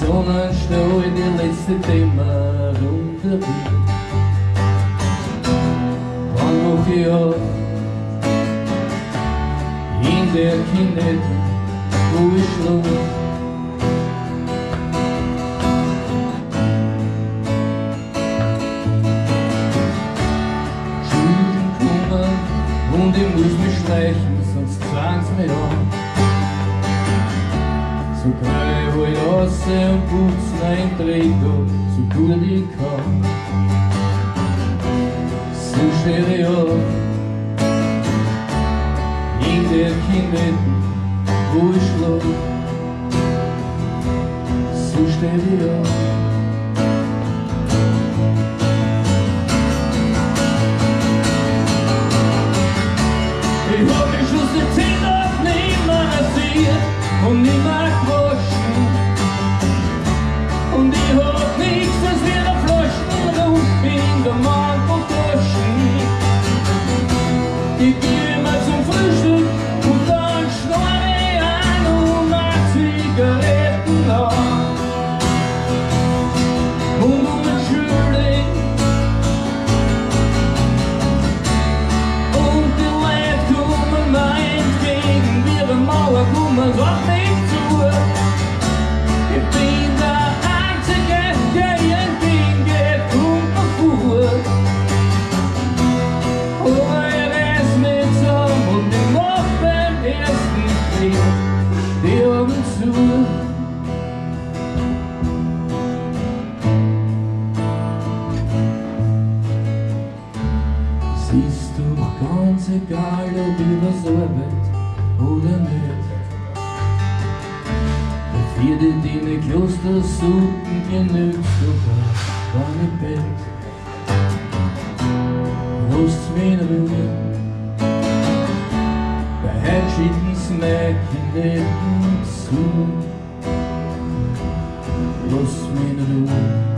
Sonnenstrahl die letzte Dämmerung der Welt. Wann mach ich auf in der Kindheit, wo ich schlaf? Schulden kommen und ich muss mich schleichen, sonst zwangs mich an. So kann ich halt aussehen und putzen ein Träger, so gut ich kann. So steh ich auf in der Kindheit, wo ich schlaf. So steh ich auf. Ich hab mich schon seit 10 Tagen nicht mehr rasiert und nicht mehr gewaschen. Und ich hab nichts als wieder Flaschenruf in der Manteltaschen. Ich geh immer zum Frühstück und dann schnorre ich an und mach Zigaretten an. Und um den Schuldig und die Leute kommen mir entgegen, wie eine Mauer kommen sie auf mich zu. Ich bin der Einzige, der entgegengeht, kommt mir vor. Aber ich reiß mich zusammen und ich mach beim ersten Schritt die Augen zu. Siehst du, ganz egal, ob ich was arbeite oder nicht. Der vierte Dine Klostersuppen genügt sogar deine Bett. Lasst's mich in Ruhe, bei heute schicken's mir nicht zu. Lasst's mich in Ruhe.